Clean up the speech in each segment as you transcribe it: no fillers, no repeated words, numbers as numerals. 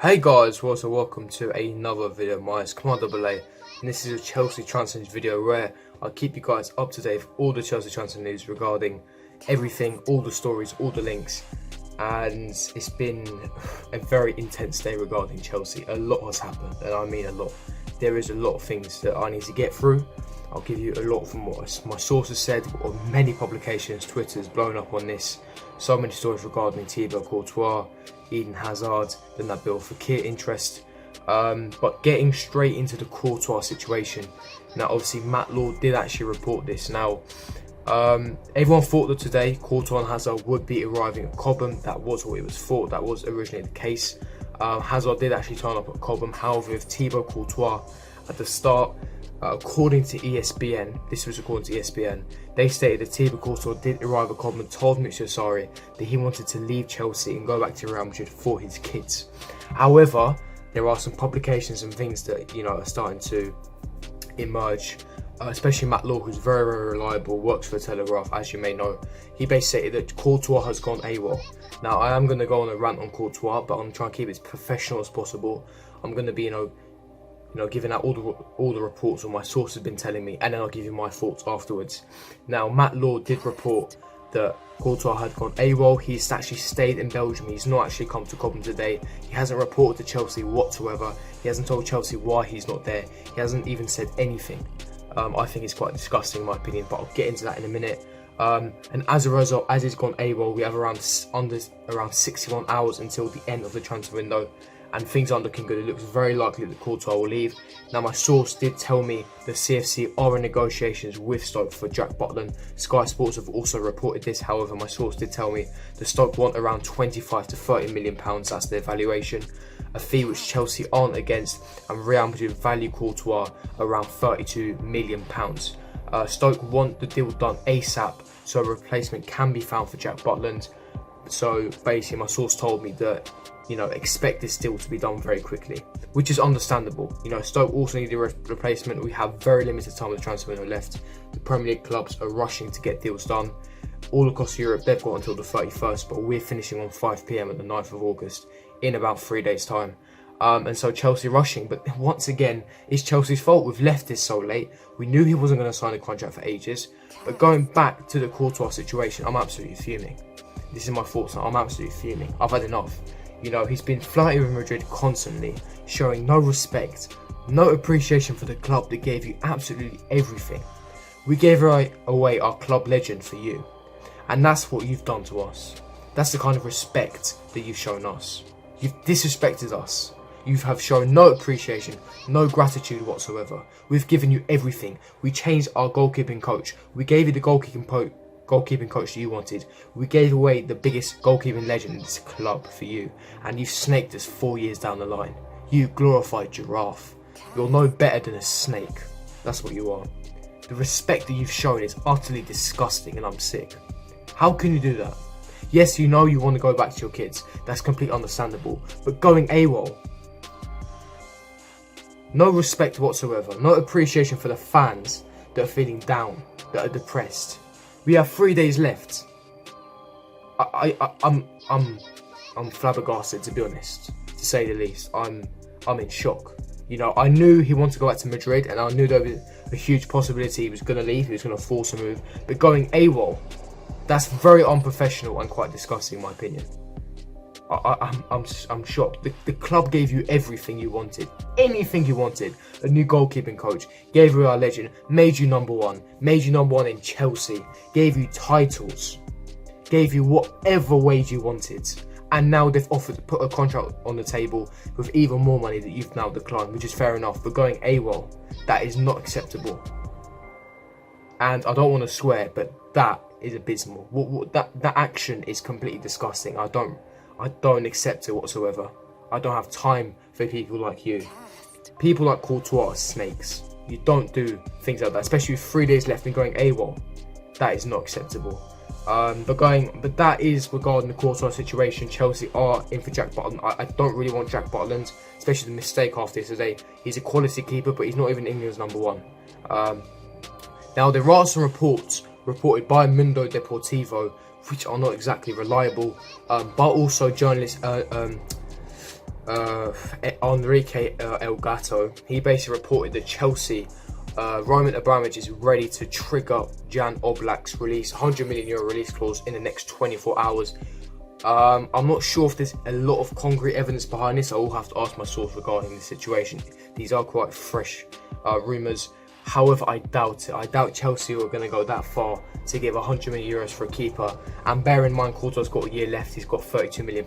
Hey guys, welcome to another video of mine. It's Command AA, and this is a Chelsea transfer video where I'll keep you guys up to date with all the Chelsea transfer news regarding everything, all the stories, all the links. And it's been a very intense day regarding Chelsea. A lot has happened, and I mean a lot. There is a lot of things that I need to get through. I'll give you a lot from what my sources said, or many publications, Twitter's blown up on this. So many stories regarding Courtois, Eden Hazard, the Nabil Fekir interest. But getting straight into the Courtois situation. Now, obviously, Matt Law did actually report this. Now, everyone thought that today Courtois and Hazard would be arriving at Cobham. That was what it was thought. That was originally the case. Hazard did actually turn up at Cobham. However, with Thibaut Courtois at the start, according to ESPN, this was according to ESPN, they stated that Thibaut Courtois did arrive at Cobham and told Mr. Sarri that he wanted to leave Chelsea and go back to Real Madrid for his kids. However, there are some publications and things that are starting to emerge, especially Matt Law, who's very, very reliable, works for Telegraph, as you may know. He basically stated that Courtois has gone AWOL. Now, I am going to go on a rant on Courtois, but I'm trying to keep it as professional as possible. I'm going to be, giving out all the reports what my source has been telling me, and then I'll give you my thoughts afterwards. Now, Matt Law did report that Courtois had gone AWOL. He's actually stayed in Belgium. He's not actually come to Cobham today. He hasn't reported to Chelsea whatsoever. He hasn't told Chelsea why he's not there. He hasn't even said anything. I think it's quite disgusting in my opinion, but I'll get into that in a minute. And as a result, as he's gone AWOL, we have around 61 hours until the end of the transfer window, and things aren't looking good. It looks very likely that Courtois will leave. Now, my source did tell me the CFC are in negotiations with Stoke for Jack Butland. Sky Sports have also reported this. However, my source did tell me the Stoke want around 25 to 30 million pounds. That's their valuation, a fee which Chelsea aren't against, and Real Madrid value Courtois around 32 million pounds. Stoke want the deal done ASAP, so a replacement can be found for Jack Butland. So basically, my source told me that expect this deal to be done very quickly, which is understandable. Stoke also need a replacement. We have very limited time of the transfer window left. The Premier League clubs are rushing to get deals done. All across Europe, they've got until the 31st, but we're finishing on 5 PM at the 9th of August in about 3 days' time. And so Chelsea rushing, but once again, it's Chelsea's fault. We've left this so late. We knew he wasn't going to sign a contract for ages. But going back to the Courtois situation, I'm absolutely fuming. This is my thoughts. I'm absolutely fuming. I've had enough. He's been flirting with Madrid constantly, showing no respect, no appreciation for the club that gave you absolutely everything. We gave away our club legend for you, and that's what you've done to us. That's the kind of respect that you've shown us. You've disrespected us. You have shown no appreciation, no gratitude whatsoever. We've given you everything. We changed our goalkeeping coach. We gave you the goalkeeping coach that you wanted. We gave away the biggest goalkeeping legend in this club for you, and you've snaked us 4 years down the line. You glorified giraffe. You're no better than a snake. That's what you are. The respect that you've shown is utterly disgusting, and I'm sick. How can you do that? Yes, you want to go back to your kids. That's completely understandable. But going AWOL, no respect whatsoever, no appreciation for the fans that are feeling down, that are depressed. We have 3 days left. I'm flabbergasted, to be honest, to say the least. I'm in shock. I knew he wanted to go back to Madrid, and I knew there was a huge possibility he was going to leave. He was going to force a move. But going AWOL, that's very unprofessional and quite disgusting, in my opinion. I'm shocked. The club gave you everything you wanted, anything you wanted. A new goalkeeping coach, gave you our legend, made you number one in Chelsea, gave you titles, gave you whatever wage you wanted, and now they've offered to put a contract on the table with even more money that you've now declined, which is fair enough. But going AWOL, that is not acceptable. And I don't want to swear, but that is abysmal. That action is completely disgusting. I don't accept it whatsoever. I don't have time for people like you. People like Courtois are snakes. You don't do things like that, especially with 3 days left and going AWOL. That is not acceptable. But that is regarding the Courtois situation. Chelsea are in for Jack Butland. I don't really want Jack Butland, especially the mistake after yesterday. He's a quality keeper, but he's not even England's number one. Now, there are some reports reported by Mundo Deportivo, which are not exactly reliable, but also journalists Enrique El Gato, he basically reported that Chelsea, Roman Abramovich is ready to trigger Jan Oblak's release, €100 million release clause in the next 24 hours. I'm not sure if there's a lot of concrete evidence behind this. I will have to ask my source regarding the situation. These are quite fresh rumours. However, I doubt it. I doubt Chelsea are going to go that far to give €100 million for a keeper. And bear in mind, Courtois got a year left. He's got £32 million.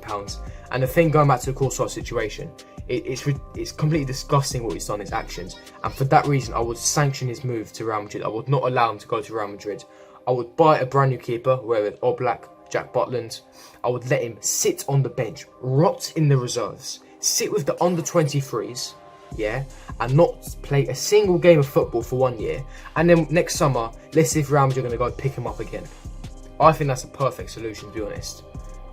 And the thing, going back to the Courtois situation, it's completely disgusting what he's done, his actions. And for that reason, I would sanction his move to Real Madrid. I would not allow him to go to Real Madrid. I would buy a brand new keeper, whether it's Oblak, Jack Butland. I would let him sit on the bench, rot in the reserves, sit with the under-23s, yeah, and not play a single game of football for 1 year. And then next summer, let's see if Real Madrid are going to go pick him up again. I think that's a perfect solution, to be honest.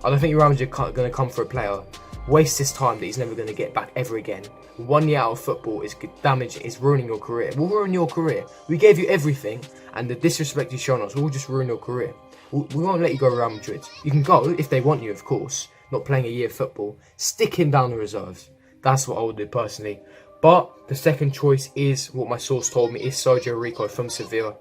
I don't think Real Madrid are going to come for a player, waste his time that he's never going to get back ever again. 1 year out of football is damaging, is ruining your career. We'll ruin your career. We gave you everything, and the disrespect you've shown us will just ruin your career. We won't let you go to Real Madrid. You can go if they want you, of course. Not playing a year of football. Stick him down the reserves. That's what I would do personally. But the second choice is what my source told me is Sergio Rico from Sevilla.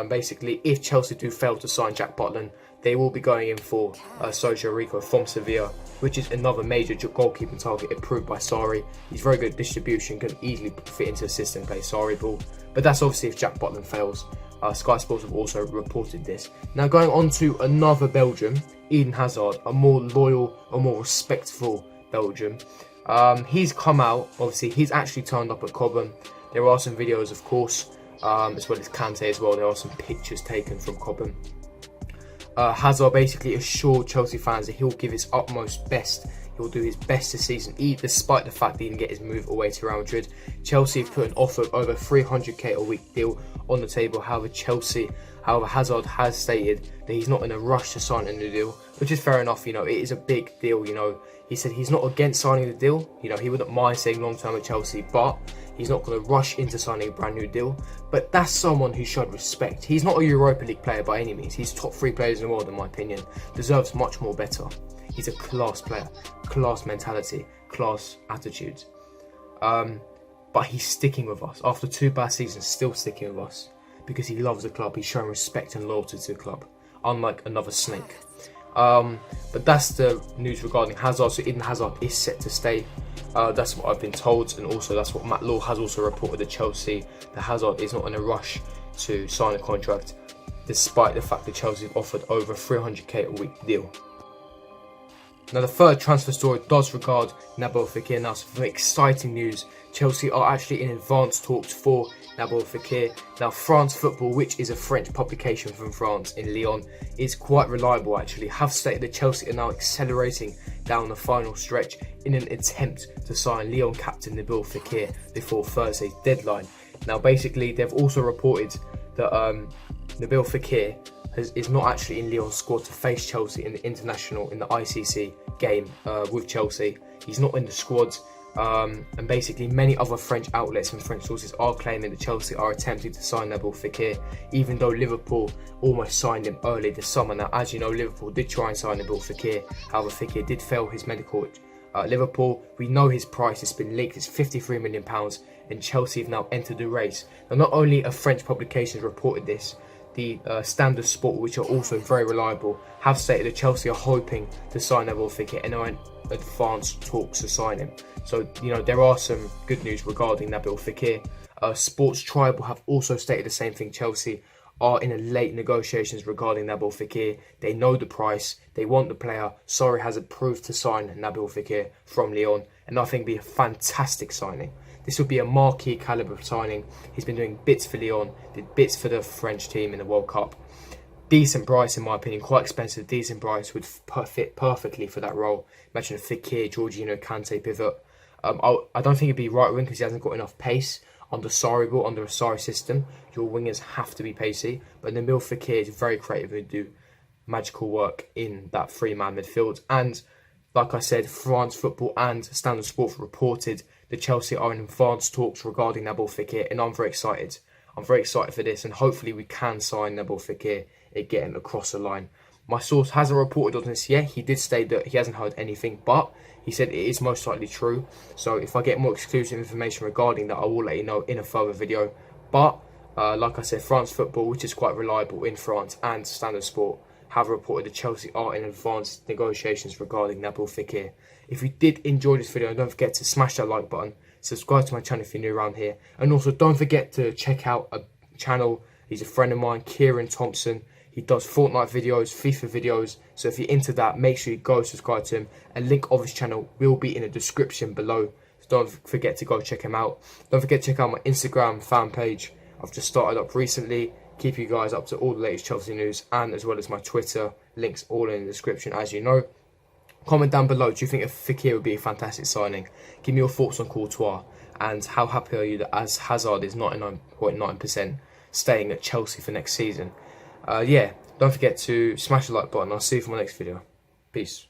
Basically, if Chelsea do fail to sign Jack Butland, they will be going in for Sergio Rico from Sevilla, which is another major goalkeeping target approved by Sarri. He's very good at distribution, can easily fit into the system, play Sarri ball. But that's obviously if Jack Butland fails. Sky Sports have also reported this. Now going on to another Belgian, Eden Hazard, a more loyal, a more respectful Belgian. He's come out, obviously he's actually turned up at Cobham. There are some videos, of course, as well as Kante as well. There are some pictures taken from Cobham. Hazard basically assured Chelsea fans that he'll give his utmost best. He'll do his best this season, despite the fact that he didn't get his move away to Real Madrid. Chelsea have put an offer of over $300k a week deal on the table. However, Hazard has stated that he's not in a rush to sign a new deal, which is fair enough. You know, it is a big deal. You know, he said he's not against signing the deal. You know, he wouldn't mind staying long term at Chelsea, but he's not going to rush into signing a brand new deal. But that's someone who should respect. He's not a Europa League player by any means. He's top 3 players in the world, in my opinion. Deserves much more better. He's a class player, class mentality, class attitude. But he's sticking with us. After 2 bad seasons, still sticking with us. Because he loves the club. He's showing respect and loyalty to the club. Unlike another snake. But that's the news regarding Hazard. So Eden Hazard is set to stay. That's what I've been told. And also that's what Matt Law has also reported to Chelsea. That Hazard is not in a rush to sign a contract. Despite the fact that Chelsea have offered over $300k a week deal. Now the third transfer story does regard Nabil Fekir. Now some exciting news. Chelsea are actually in advanced talks for Nabil Fekir. Now France Football, which is a French publication from France in Lyon, is quite reliable actually, have stated that Chelsea are now accelerating down the final stretch in an attempt to sign Lyon captain Nabil Fekir before Thursday's deadline. Now basically they've also reported that Nabil Fekir is not actually in Lyon's squad to face Chelsea in the ICC game with Chelsea. He's not in the squad. And basically many other French outlets and French sources are claiming that Chelsea are attempting to sign Nabil Fekir, even though Liverpool almost signed him early this summer. Now, as you know, Liverpool did try and sign Nabil Fekir. However, Fekir did fail his medical at Liverpool. We know his price has been leaked. It's £53 million, and Chelsea have now entered the race. Now, not only have French publications reported this, the Standard Sport, which are also very reliable, have stated that Chelsea are hoping to sign Nabil Fekir and are in advanced talks to sign him. So, you know, there are some good news regarding Nabil Fekir. Sports Tribal have also stated the same thing. Chelsea are in a late negotiations regarding Nabil Fekir. They know the price. They want the player. Sarri has approved to sign Nabil Fekir from Lyon, and I think it'd be a fantastic signing. This would be a marquee calibre signing. He's been doing bits for Lyon, did bits for the French team in the World Cup. Decent price in my opinion, quite expensive, decent price, would fit perfectly for that role. Imagine a Fekir, Jorginho, Kante pivot. I don't think it'd be right wing because he hasn't got enough pace under Sarri ball, under a Sarri system. Your wingers have to be pacey, but Nabil Fekir is very creative and do magical work in that 3-man midfield. And like I said, France Football and Standard Sport reported that Chelsea are in advanced talks regarding Nabil Fekir, and I'm very excited. I'm very excited for this, and hopefully we can sign Nabil Fekir and get him across the line. My source hasn't reported on this yet. He did state that he hasn't heard anything, but he said it is most likely true. So if I get more exclusive information regarding that, I will let you know in a further video. But like I said, France Football, which is quite reliable in France, and Standard Sport have reported that Chelsea are in advanced negotiations regarding Nabil Fekir. If you did enjoy this video, don't forget to smash that like button, subscribe to my channel if you're new around here, and also don't forget to check out a channel. He's a friend of mine, Kieran Thompson. He does Fortnite videos, FIFA videos, so if you're into that, make sure you go subscribe to him. A link of his channel will be in the description below, so don't forget to go check him out. Don't forget to check out my Instagram fan page. I've just started up recently. Keep you guys up to all the latest Chelsea news, and as well as my Twitter, links all in the description as you know. Comment down below, do you think a Fekir would be a fantastic signing? Give me your thoughts on Courtois, and how happy are you that as Hazard is 99.9% staying at Chelsea for next season? Yeah, don't forget to smash the like button. I'll see you for my next video. Peace.